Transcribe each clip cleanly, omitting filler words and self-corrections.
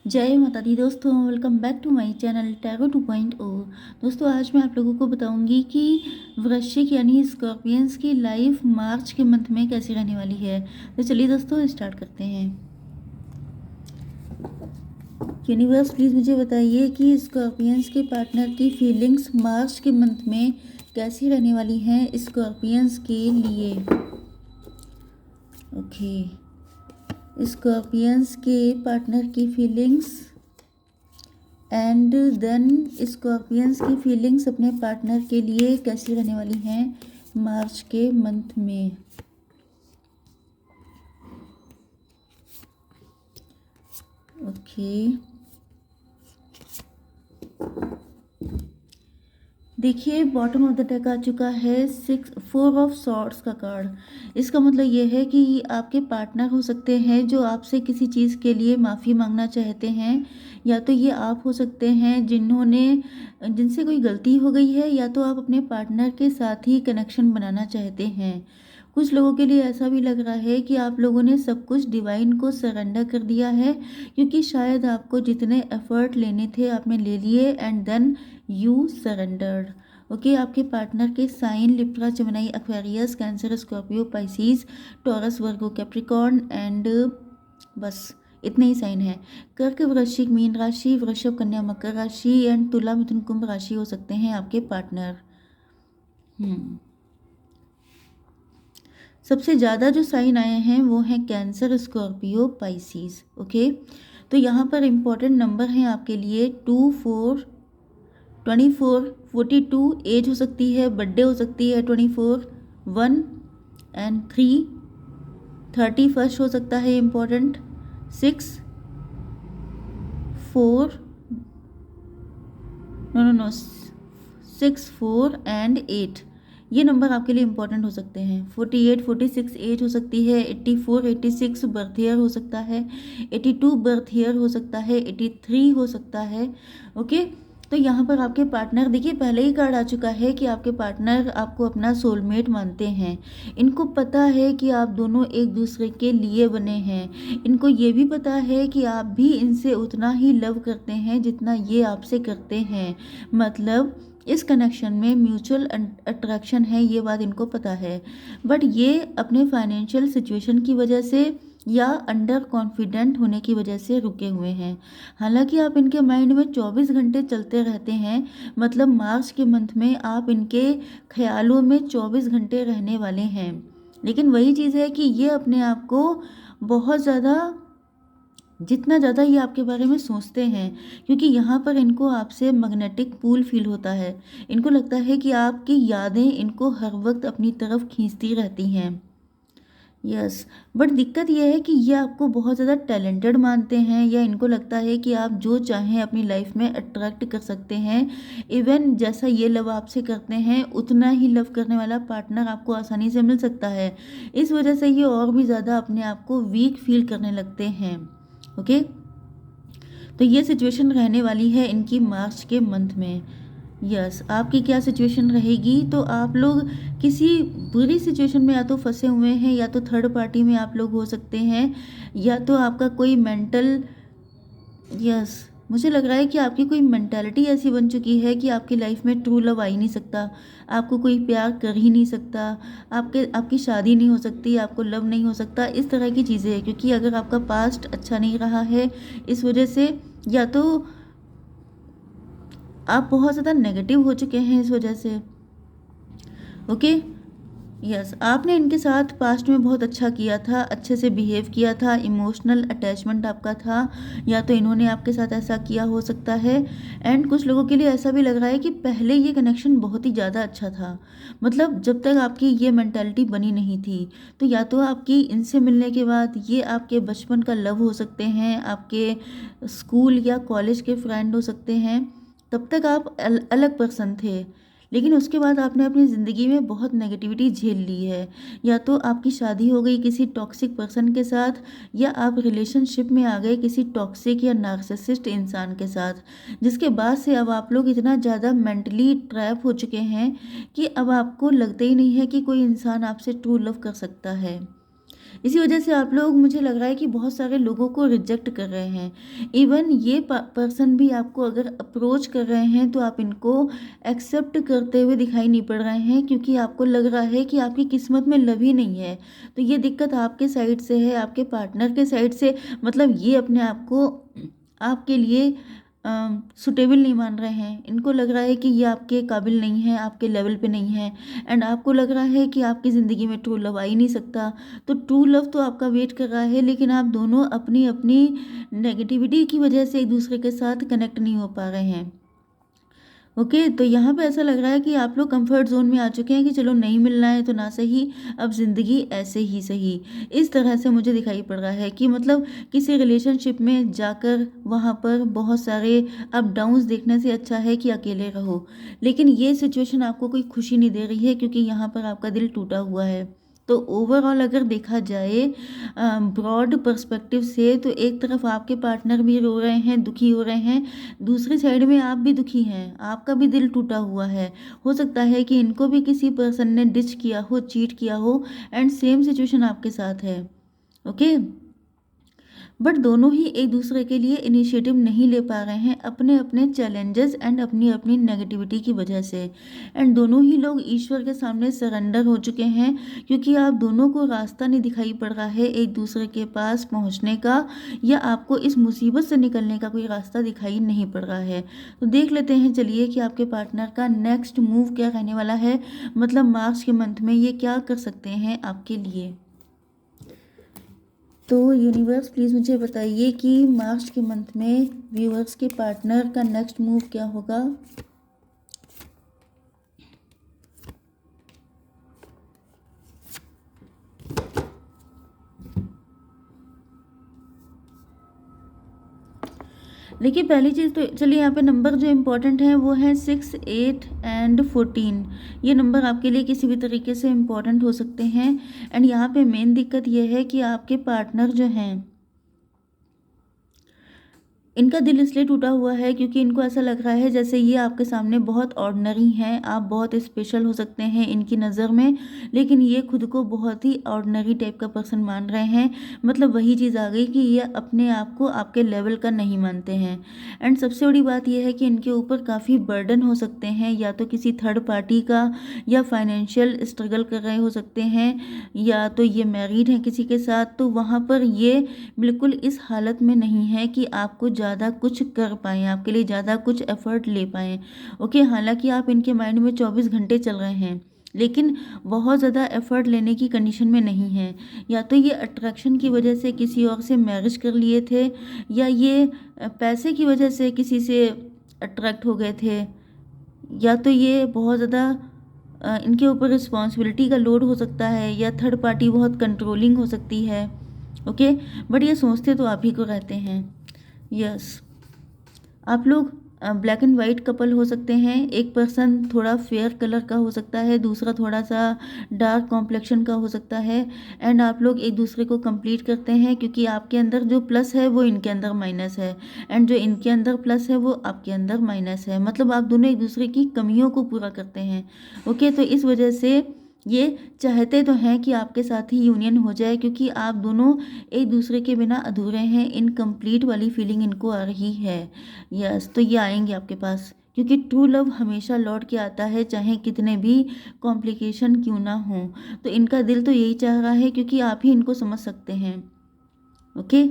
जय माता दी दोस्तों, welcome back to my channel tarot 2.0। दोस्तों, आज मैं आप लोगों को बताऊंगी कि वृश्चिक यानी स्कॉर्पियंस की लाइफ मार्च के मंथ में कैसी रहने वाली है। तो चलिए दोस्तों, स्टार्ट करते हैं। यूनिवर्स प्लीज़ मुझे बताइए कि स्कॉर्पियंस के पार्टनर की फीलिंग्स मार्च के मंथ में कैसी रहने वाली हैं स्कॉर्पियंस के लिए। ओके, स्कॉर्पियंस के पार्टनर की फीलिंग्स एंड देन स्कॉर्पियंस की फीलिंग्स अपने पार्टनर के लिए कैसी रहने वाली हैं मार्च के मंथ में। ओके, देखिए बॉटम ऑफ द डेक आ चुका है 4 ऑफ सॉर्ड्स का कार्ड। इसका मतलब ये है कि आपके पार्टनर हो सकते हैं जो आपसे किसी चीज़ के लिए माफ़ी मांगना चाहते हैं, या तो ये आप हो सकते हैं जिनसे कोई गलती हो गई है, या तो आप अपने पार्टनर के साथ ही कनेक्शन बनाना चाहते हैं। कुछ लोगों के लिए ऐसा भी लग रहा है कि आप लोगों ने सब कुछ डिवाइन को सरेंडर कर दिया है, क्योंकि शायद आपको जितने एफर्ट लेने थे आपने ले लिए and then you surrendered. Okay, आपके पार्टनर के sign Libra, Gemini, Aquarius, Cancer, Scorpio, Pisces, Taurus, Virgo, Capricorn and बस इतने ही साइन हैं। कर्क, वृश्चिक, मीन राशि, वृषभ, कन्या, मकर राशि एंड तुला, मिथुन, कुंभ राशि हो सकते हैं आपके पार्टनर। सबसे ज़्यादा जो साइन आए हैं वो हैं कैंसर, स्कॉर्पियो, पाइसिस। ओके, तो यहाँ पर इम्पोर्टेंट नंबर हैं आपके लिए 2, 4, 24, 42। एज हो सकती है, बर्थडे हो सकती है 24, 1 एंड 3, 31 हो सकता है इम्पोर्टेंट, 6, 4, नो 6, 4 एंड 8। ये नंबर आपके लिए इंपॉर्टेंट हो सकते हैं। 48, 46 एज हो सकती है, 84, 86 बर्थ ईयर हो सकता है, 82 बर्थ ईयर हो सकता है, 83 हो सकता है। ओके, तो यहाँ पर आपके पार्टनर, देखिए पहले ही कार्ड आ चुका है कि आपके पार्टनर आपको अपना सोलमेट मानते हैं। इनको पता है कि आप दोनों एक दूसरे के लिए बने हैं। इनको ये भी पता है कि आप भी इनसे उतना ही लव करते हैं जितना ये आपसे करते हैं। मतलब इस कनेक्शन में म्यूचुअल अट्रैक्शन है, ये बात इनको पता है। बट ये अपने फाइनेंशियल सिचुएशन की वजह से या अंडर कॉन्फिडेंट होने की वजह से रुके हुए हैं। हालांकि आप इनके माइंड में 24 घंटे चलते रहते हैं। मतलब मार्च के मंथ में आप इनके ख्यालों में 24 घंटे रहने वाले हैं। लेकिन वही चीज़ है कि ये अपने आप को बहुत ज़्यादा, जितना ज़्यादा ये आपके बारे में सोचते हैं, क्योंकि यहाँ पर इनको आपसे मैग्नेटिक पुल फील होता है। इनको लगता है कि आपकी यादें इनको हर वक्त अपनी तरफ खींचती रहती हैं। यस, बट दिक्कत यह है कि ये आपको बहुत ज़्यादा टैलेंटेड मानते हैं, या इनको लगता है कि आप जो चाहें अपनी लाइफ में अट्रैक्ट कर सकते हैं। इवन जैसा ये लव आपसे करते हैं उतना ही लव करने वाला पार्टनर आपको आसानी से मिल सकता है। इस वजह से ये और भी ज़्यादा अपने आप को वीक फील करने लगते हैं। ओके, तो ये सिचुएशन रहने वाली है इनकी मार्च के मंथ में। यस, आपकी क्या सिचुएशन रहेगी, तो आप लोग किसी बुरी सिचुएशन में या तो फंसे हुए हैं, या तो थर्ड पार्टी में आप लोग हो सकते हैं, या तो आपका कोई मेंटल, यस, मुझे लग रहा है कि आपकी कोई मेंटालिटी ऐसी बन चुकी है कि आपकी लाइफ में ट्रू लव आ ही नहीं सकता, आपको कोई प्यार कर ही नहीं सकता, आपकी शादी नहीं हो सकती, आपको लव नहीं हो सकता, इस तरह की चीज़ें हैं। क्योंकि अगर आपका पास्ट अच्छा नहीं रहा है इस वजह से, या तो आप बहुत ज़्यादा नेगेटिव हो चुके हैं इस वजह से। ओके, यस, आपने इनके साथ पास्ट में बहुत अच्छा किया था, अच्छे से बिहेव किया था, इमोशनल अटैचमेंट आपका था, या तो इन्होंने आपके साथ ऐसा किया हो सकता है। एंड कुछ लोगों के लिए ऐसा भी लग रहा है कि पहले ये कनेक्शन बहुत ही ज़्यादा अच्छा था। मतलब जब तक आपकी ये मेंटालिटी बनी नहीं थी, तो या तो आपकी इनसे मिलने के बाद ये आपके बचपन का लव हो सकते हैं, आपके स्कूल या कॉलेज के फ्रेंड हो सकते हैं। तब तक आप अलग पर्सन थे, लेकिन उसके बाद आपने अपनी ज़िंदगी में बहुत नेगेटिविटी झेल ली है। या तो आपकी शादी हो गई किसी टॉक्सिक पर्सन के साथ, या आप रिलेशनशिप में आ गए किसी टॉक्सिक या नार्सिसिस्ट इंसान के साथ, जिसके बाद से अब आप लोग इतना ज़्यादा मेंटली ट्रैप हो चुके हैं कि अब आपको लगता ही नहीं है कि कोई इंसान आपसे ट्रू लव कर सकता है। इसी वजह से आप लोग, मुझे लग रहा है कि बहुत सारे लोगों को रिजेक्ट कर रहे हैं। इवन ये पर्सन भी आपको अगर अप्रोच कर रहे हैं तो आप इनको एक्सेप्ट करते हुए दिखाई नहीं पड़ रहे हैं, क्योंकि आपको लग रहा है कि आपकी किस्मत में लव ही नहीं है। तो ये दिक्कत आपके साइड से है, आपके पार्टनर के साइड से। मतलब ये अपने आप को आपके लिए सुटेबल नहीं मान रहे हैं। इनको लग रहा है कि ये आपके काबिल नहीं है, आपके लेवल पे नहीं है। एंड आपको लग रहा है कि आपकी ज़िंदगी में ट्रू लव आ ही नहीं सकता। तो ट्रू लव तो आपका वेट कर रहा है, लेकिन आप दोनों अपनी अपनी नेगेटिविटी की वजह से एक दूसरे के साथ कनेक्ट नहीं हो पा रहे हैं। ओके, तो यहाँ पे ऐसा लग रहा है कि आप लोग कंफर्ट जोन में आ चुके हैं कि चलो नहीं मिलना है तो ना सही, अब ज़िंदगी ऐसे ही सही। इस तरह से मुझे दिखाई पड़ रहा है कि मतलब किसी रिलेशनशिप में जाकर वहाँ पर बहुत सारे अप डाउन्स देखने से अच्छा है कि अकेले रहो। लेकिन ये सिचुएशन आपको कोई खुशी नहीं दे रही है, क्योंकि यहाँ पर आपका दिल टूटा हुआ है। तो ओवरऑल अगर देखा जाए ब्रॉड पर्सपेक्टिव से, तो एक तरफ आपके पार्टनर भी रो रहे हैं, दुखी हो रहे हैं, दूसरी साइड में आप भी दुखी हैं, आपका भी दिल टूटा हुआ है। हो सकता है कि इनको भी किसी पर्सन ने डिच किया हो, चीट किया हो, एंड सेम सिचुएशन आपके साथ है। ओके, बट दोनों ही एक दूसरे के लिए इनिशिएटिव नहीं ले पा रहे हैं, अपने अपने चैलेंजेस एंड अपनी अपनी नेगेटिविटी की वजह से। एंड दोनों ही लोग ईश्वर के सामने सरेंडर हो चुके हैं, क्योंकि आप दोनों को रास्ता नहीं दिखाई पड़ रहा है एक दूसरे के पास पहुंचने का, या आपको इस मुसीबत से निकलने का कोई रास्ता दिखाई नहीं पड़ रहा है। तो देख लेते हैं चलिए कि आपके पार्टनर का नेक्स्ट मूव क्या रहने वाला है, मतलब मार्च के मंथ में ये क्या कर सकते हैं आपके लिए। तो यूनिवर्स प्लीज़ मुझे बताइए कि मार्च के मंथ में व्यूअर्स के पार्टनर का नेक्स्ट मूव क्या होगा। देखिए, पहली चीज़ तो चलिए, यहाँ पे नंबर जो इम्पोर्टेंट है वो है 6, 8 एंड 14। ये नंबर आपके लिए किसी भी तरीके से इम्पोर्टेंट हो सकते हैं। एंड यहाँ पे मेन दिक्कत ये है कि आपके पार्टनर जो हैं, इनका दिल इसलिए टूटा हुआ है क्योंकि इनको ऐसा लग रहा है जैसे ये आपके सामने बहुत ऑर्डिनरी हैं, आप बहुत स्पेशल हो सकते हैं इनकी नज़र में, लेकिन ये खुद को बहुत ही ऑर्डिनरी टाइप का पर्सन मान रहे हैं। मतलब वही चीज़ आ गई कि ये अपने आप को आपके लेवल का नहीं मानते हैं। एंड सबसे बड़ी बात यह है कि इनके ऊपर काफ़ी बर्डन हो सकते हैं, या तो किसी थर्ड पार्टी का, या फाइनेंशियल स्ट्रगल कर रहे हो सकते हैं, या तो ये मैरिड हैं किसी के साथ। तो वहाँ पर ये बिल्कुल इस हालत में नहीं है कि आपको ज़्यादा कुछ कर पाएँ, आपके लिए ज़्यादा कुछ एफर्ट ले पाएँ। ओके, हालांकि आप इनके माइंड में 24 घंटे चल रहे हैं, लेकिन बहुत ज़्यादा एफर्ट लेने की कंडीशन में नहीं है। या तो ये अट्रैक्शन की वजह से किसी और से मैरिज कर लिए थे, या ये पैसे की वजह से किसी से अट्रैक्ट हो गए थे, या तो ये बहुत ज़्यादा इनके ऊपर रिस्पॉन्सिबिलिटी का लोड हो सकता है, या थर्ड पार्टी बहुत कंट्रोलिंग हो सकती है। ओके, बट ये सोचते तो आप ही को रहते हैं। यस, आप लोग ब्लैक एंड वाइट कपल हो सकते हैं। एक पर्सन थोड़ा फेयर कलर का हो सकता है, दूसरा थोड़ा सा डार्क कॉम्प्लेक्शन का हो सकता है। एंड आप लोग एक दूसरे को कंप्लीट करते हैं, क्योंकि आपके अंदर जो प्लस है वो इनके अंदर माइनस है, एंड जो इनके अंदर प्लस है वो आपके अंदर माइनस है। मतलब आप दोनों एक दूसरे की कमियों को पूरा करते हैं। ओके, तो इस वजह से ये चाहते तो हैं कि आपके साथ ही यूनियन हो जाए, क्योंकि आप दोनों एक दूसरे के बिना अधूरे हैं, इनकम्प्लीट वाली फीलिंग इनको आ रही है। यस, तो ये आएंगे आपके पास, क्योंकि ट्रू लव हमेशा लौट के आता है, चाहे कितने भी कॉम्प्लिकेशन क्यों ना हो। तो इनका दिल तो यही चाह रहा है, क्योंकि आप ही इनको समझ सकते हैं। ओके,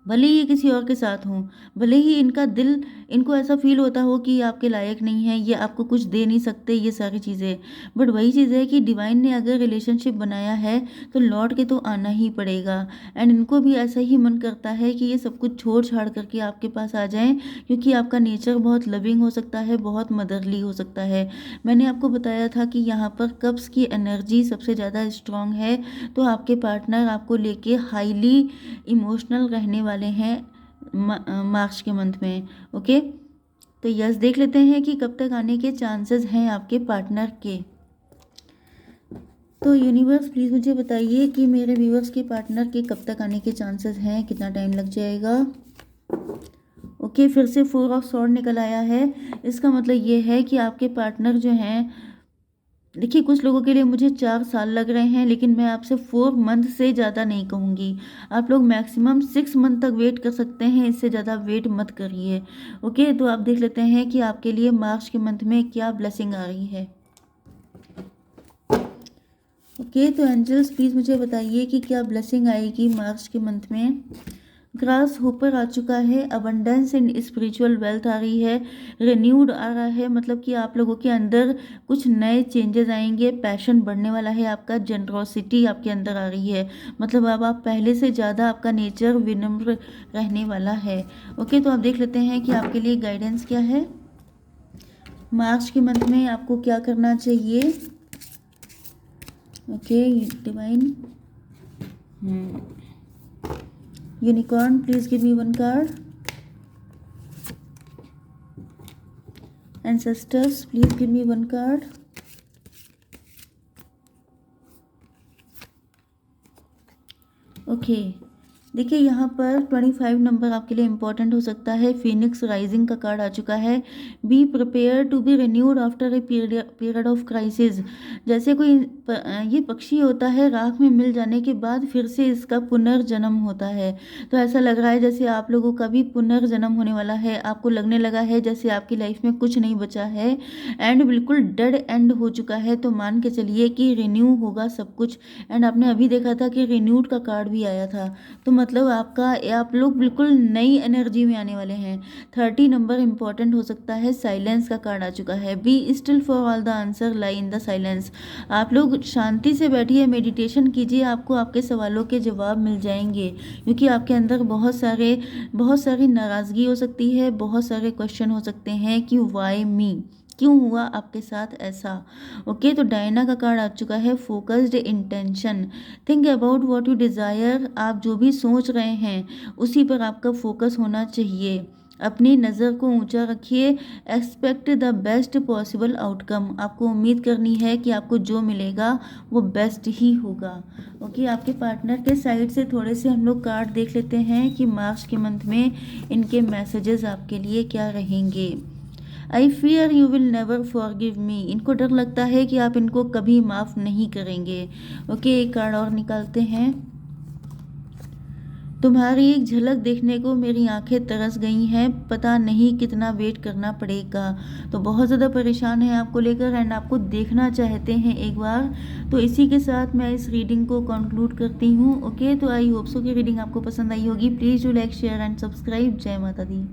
भले ही ये किसी और के साथ हों, भले ही इनका दिल, इनको ऐसा फील होता हो कि ये आपके लायक नहीं है, ये आपको कुछ दे नहीं सकते, ये सारी चीज़ें। बट वही चीज़ है कि डिवाइन ने अगर रिलेशनशिप बनाया है तो लौट के तो आना ही पड़ेगा। एंड इनको भी ऐसा ही मन करता है कि ये सब कुछ छोड़ छाड़ करके आपके पास आ जाएं, क्योंकि आपका नेचर बहुत लविंग हो सकता है, बहुत मदरली हो सकता है। मैंने आपको बताया था कि यहाँ पर कप्स की एनर्जी सबसे ज़्यादा स्ट्रांग है, तो आपके पार्टनर आपको लेके हाईली इमोशनल रहने वाले हैं मार्च के मंथ में। ओके, तो यस, देख लेते हैं कि कब तक आने के चांसेस हैं आपके पार्टनर के। तो यूनिवर्स प्लीज़ मुझे बताइए कि मेरे व्यूअर्स के पार्टनर के कब तक आने के चांसेस हैं, कितना टाइम लग जाएगा। ओके, फिर से 4 ऑफ सॉर्ड निकल आया है। इसका मतलब ये है कि आपके पार्टनर जो हैं देखिए, कुछ लोगों के लिए मुझे 4 साल लग रहे हैं, लेकिन मैं आपसे 4 मंथ से ज़्यादा नहीं कहूँगी। आप लोग मैक्सिमम 6 मंथ तक वेट कर सकते हैं, इससे ज़्यादा वेट मत करिए। ओके, तो आप देख लेते हैं कि आपके लिए मार्च के मंथ में क्या ब्लेसिंग आ रही है। ओके, तो एंजल्स प्लीज़ मुझे बताइए कि क्या ब्लेसिंग आएगी मार्च के मंथ में। ग्रास होपर आ चुका है, अबंडेंस इन स्पिरिचुअल वेल्थ आ रही है, रिन्यूड आ रहा है, मतलब कि आप लोगों के अंदर कुछ नए चेंजेस आएंगे, पैशन बढ़ने वाला है आपका, जनरोसिटी आपके अंदर आ रही है, मतलब अब आप पहले से ज़्यादा आपका नेचर विनम्र रहने वाला है। ओके, तो आप देख लेते हैं कि आपके लिए गाइडेंस क्या है मार्च के मंथ में, आपको क्या करना चाहिए। Okay divine unicorn, please give me one card. Ancestors, please give me one card. Okay, देखिए यहाँ पर 25 नंबर आपके लिए इंपॉर्टेंट हो सकता है। फिनिक्स राइजिंग का कार्ड आ चुका है। Be prepare to be renewed after a period of crisis. जैसे कोई ये पक्षी होता है, राख में मिल जाने के बाद फिर से इसका पुनर्जन्म होता है। तो ऐसा लग रहा है जैसे आप लोगों का भी पुनर्जन्म होने वाला है। आपको लगने लगा है जैसे आपकी लाइफ में कुछ नहीं बचा है एंड बिल्कुल डेड एंड हो चुका है। तो मान के चलिए कि रिन्यू होगा सब कुछ। एंड आपने अभी देखा था कि रिन्यूड का कार्ड भी आया था, तो मतलब आप लोग बिल्कुल नई एनर्जी में आने वाले हैं। 30 नंबर इंपॉर्टेंट हो सकता है। साइलेंस का कार्ड आ चुका है। Be still for all the answer lie in the silence. आप लोग शांति से बैठिए, मेडिटेशन कीजिए, आपको आपके सवालों के जवाब मिल जाएंगे, क्योंकि आपके अंदर बहुत सारी नाराज़गी हो सकती है, बहुत सारे क्वेश्चन हो सकते हैं कि वाई मी, क्यों हुआ आपके साथ ऐसा। ओके, तो डायना का कार्ड आ चुका है। Focused intention, think about what you desire. आप जो भी सोच रहे हैं उसी पर आपका फोकस होना चाहिए। अपनी नज़र को ऊंचा रखिए। Expect the best possible outcome. आपको उम्मीद करनी है कि आपको जो मिलेगा वो बेस्ट ही होगा। ओके, आपके पार्टनर के साइड से थोड़े से हम लोग कार्ड देख लेते हैं कि मार्च के मंथ में इनके मैसेजेस आपके लिए क्या रहेंगे। I fear you will never forgive me. इनको डर लगता है कि आप इनको कभी माफ़ नहीं करेंगे। ओके, एक कार्ड और निकालते हैं। तुम्हारी एक झलक देखने को मेरी आंखें तरस गई हैं, पता नहीं कितना वेट करना पड़ेगा। तो बहुत ज़्यादा परेशान है आपको लेकर एंड आपको देखना चाहते हैं एक बार। तो इसी के साथ मैं इस रीडिंग को कंक्लूड करती हूँ। ओके, तो आई होप सो कि रीडिंग आपको पसंद आई होगी। Please do like share and subscribe. जय माता दी।